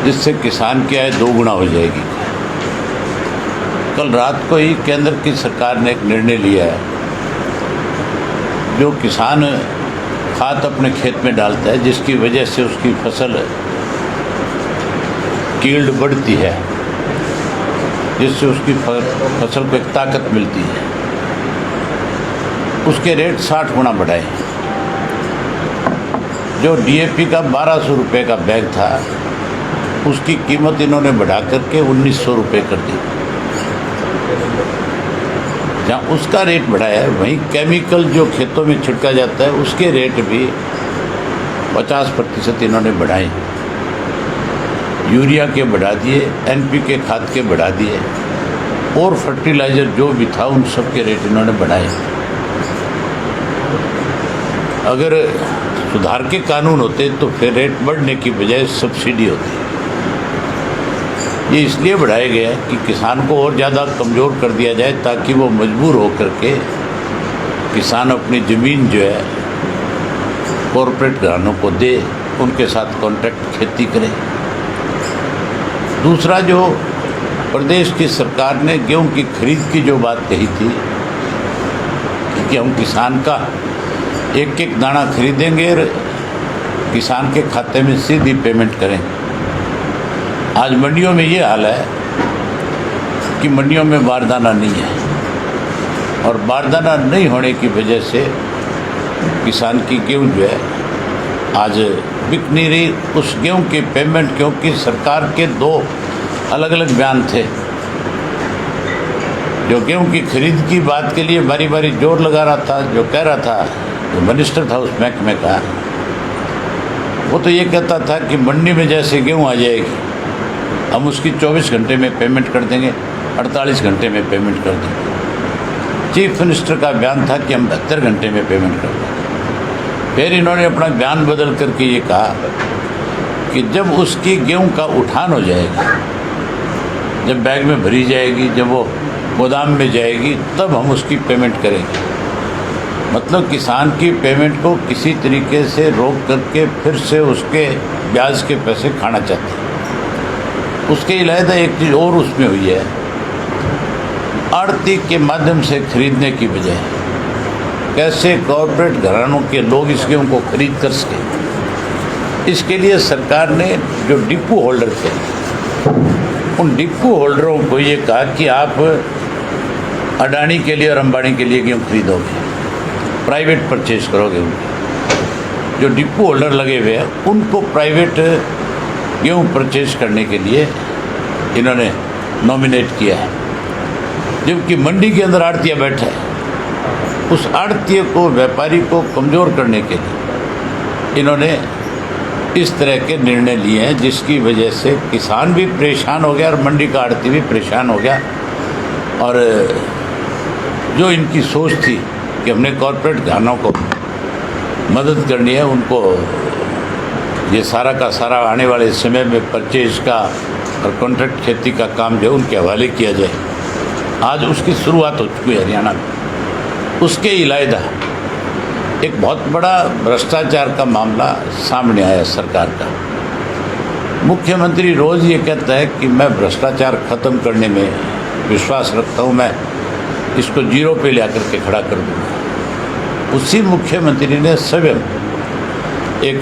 जिससे किसान की आय 2 गुना हो जाएगी। कल रात को ही केंद्र की सरकार ने एक निर्णय लिया है, जो किसान खाद अपने खेत में डालता है, जिसकी वजह से उसकी फसल कील्ड बढ़ती है, जिससे उसकी फसल को एक ताकत मिलती है, उसके रेट 60 गुना बढ़ाए। जो डीएपी का 1200 रुपये का बैग था, उसकी कीमत इन्होंने बढ़ा करके 1900 रुपये कर दी। जहाँ उसका रेट बढ़ाया है, वहीं केमिकल जो खेतों में छिड़का जाता है उसके रेट भी 50% इन्होंने बढ़ाए। यूरिया के बढ़ा दिए, एनपीके खाद के बढ़ा दिए, और फर्टिलाइज़र जो भी था उन सब के रेट इन्होंने बढ़ाए। अगर सुधार के कानून होते तो फिर रेट बढ़ने की बजाय सब्सिडी होती। ये इसलिए बढ़ाया गया है कि किसान को और ज़्यादा कमज़ोर कर दिया जाए, ताकि वो मजबूर होकर के किसान अपनी ज़मीन जो है कॉरपोरेट घरानों को दे, उनके साथ कॉन्ट्रैक्ट खेती करे। दूसरा, जो प्रदेश की सरकार ने गेहूं की खरीद की जो बात कही थी कि हम किसान का एक एक दाना खरीदेंगे और किसान के खाते में सीधी पेमेंट करें। आज मंडियों में ये हाल है कि मंडियों में बारदाना नहीं है, और बारदाना नहीं होने की वजह से किसान की गेहूं जो है आज बिक नहीं रही। उस गेहूं की पेमेंट, क्योंकि सरकार के 2 अलग अलग बयान थे। जो गेहूं की खरीद की बात के लिए बारी बारी जोर लगा रहा था, जो कह रहा था, जो मिनिस्टर था उस महकमे का, वो तो ये कहता था कि मंडी में जैसे गेहूं आ जाएगी हम उसकी 24 घंटे में पेमेंट कर देंगे, 48 घंटे में पेमेंट कर देंगे। चीफ मिनिस्टर का बयान था कि हम 72 घंटे में पेमेंट कर देंगे। फिर इन्होंने अपना बयान बदल करके ये कहा कि जब उसकी गेहूं का उठान हो जाएगा, जब बैग में भरी जाएगी, जब वो गोदाम में जाएगी, तब हम उसकी पेमेंट करेंगे। मतलब किसान की पेमेंट को किसी तरीके से रोक करके फिर से उसके ब्याज के पैसे खाना चाहते हैं। उसके अलावा एक चीज़ और उसमें हुई है, आड़ती के माध्यम से खरीदने की बजाय कैसे कॉरपोरेट घरानों के लोग इस गेहूं को खरीद कर सकें। इसके लिए सरकार ने जो डिपो होल्डर थे, उन डिपो होल्डरों को ये कहा कि आप अडानी के लिए और अंबानी के लिए गेहूं खरीदोगे, प्राइवेट परचेज करोगे। जो डिपो होल्डर लगे हुए हैं उनको प्राइवेट गेहूं परचेज करने के लिए इन्होंने नॉमिनेट किया है, जबकि मंडी के अंदर आड़तिया बैठा है। उस आड़तिये को, व्यापारी को कमज़ोर करने के लिए इन्होंने इस तरह के निर्णय लिए हैं, जिसकी वजह से किसान भी परेशान हो गया और मंडी का आड़ती भी परेशान हो गया। और जो इनकी सोच थी कि हमने कॉरपोरेट घरानों को मदद करनी है, उनको ये सारा का सारा आने वाले समय में परचेज का और कॉन्ट्रैक्ट खेती का काम जो है उनके हवाले किया जाए। आज उसकी शुरुआत हो चुकी है हरियाणा में। उसके अलावा एक बहुत बड़ा भ्रष्टाचार का मामला सामने आया सरकार का। मुख्यमंत्री रोज़ ये कहता है कि मैं भ्रष्टाचार ख़त्म करने में विश्वास रखता हूँ, मैं इसको 0 पे ले आकर के खड़ा कर दूँगा। उसी मुख्यमंत्री ने स्वयं एक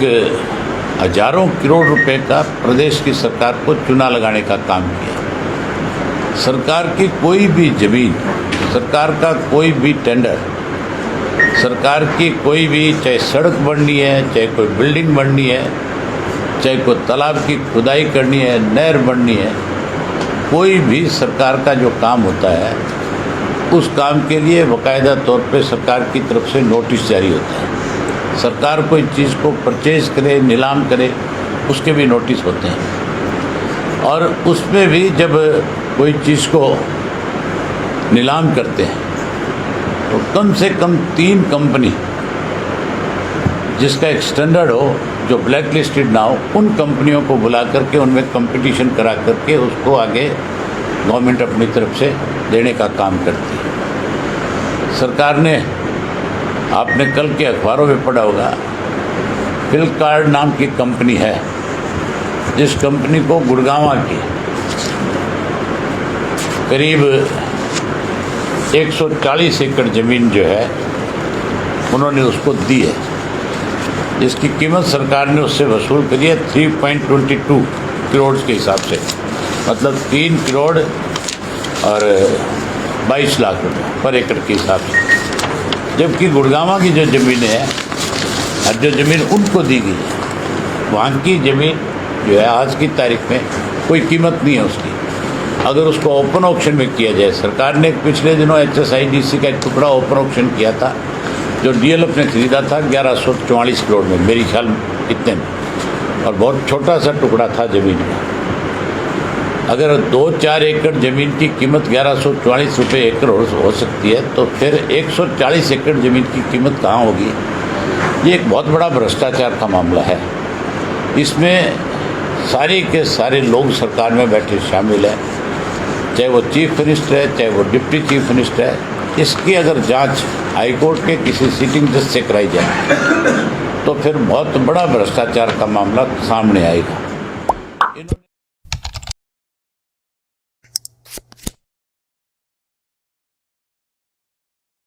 हज़ारों करोड़ रुपए का प्रदेश की सरकार को चूना लगाने का काम किया। सरकार की कोई भी ज़मीन, सरकार का कोई भी टेंडर, सरकार की कोई भी, चाहे सड़क बननी है, चाहे कोई बिल्डिंग बननी है, चाहे कोई तालाब की खुदाई करनी है, नहर बननी है, कोई भी सरकार का जो काम होता है उस काम के लिए बाकायदा तौर पे सरकार की तरफ से नोटिस जारी होता है। सरकार कोई चीज़ को परचेज करे, नीलाम करे, उसके भी नोटिस होते हैं। और उसमें भी जब कोई चीज़ को नीलाम करते हैं तो कम से कम 3 कंपनी, जिसका एक स्टैंडर्ड हो, जो ब्लैक लिस्टेड ना हो, उन कंपनियों को बुला करके उनमें कंपटीशन करा करके उसको आगे गवर्नमेंट अपनी तरफ से देने का काम करती है। सरकार ने, आपने कल के अखबारों में पढ़ा होगा, फ्लिपकार्ट नाम की कंपनी है, जिस कंपनी को गुड़गांव की करीब 140 एकड़ ज़मीन जो है उन्होंने उसको दी है, जिसकी कीमत सरकार ने उससे वसूल करी है 3.22 करोड़ के हिसाब से, मतलब 3 करोड़ और 22 लाख रुपए पर एकड़ के हिसाब से। जबकि गुड़गांव की जो ज़मीनें हैं और जो ज़मीन उनको दी गई है, वहाँ की ज़मीन जो है आज की तारीख में कोई कीमत नहीं है उसकी। अगर उसको ओपन ऑक्शन में किया जाए, सरकार ने पिछले दिनों HSIDC का एक टुकड़ा ओपन ऑक्शन किया था जो DLF ने खरीदा था 1144 करोड़ में, मेरी ख्याल इतने में, और बहुत छोटा सा टुकड़ा था ज़मीन का। अगर 2-4 एकड़ ज़मीन की कीमत 1144 रुपये एकड़ हो सकती है, तो फिर 140 एकड़ ज़मीन की कीमत कहाँ होगी? ये एक बहुत बड़ा भ्रष्टाचार का मामला है। इसमें सारे के सारे लोग सरकार में बैठे शामिल हैं, चाहे वो चीफ मिनिस्टर है, चाहे वो डिप्टी चीफ मिनिस्टर है। इसकी अगर जांच हाईकोर्ट के किसी सिटिंग जज से कराई जाए तो फिर बहुत बड़ा भ्रष्टाचार का मामला सामने आएगा।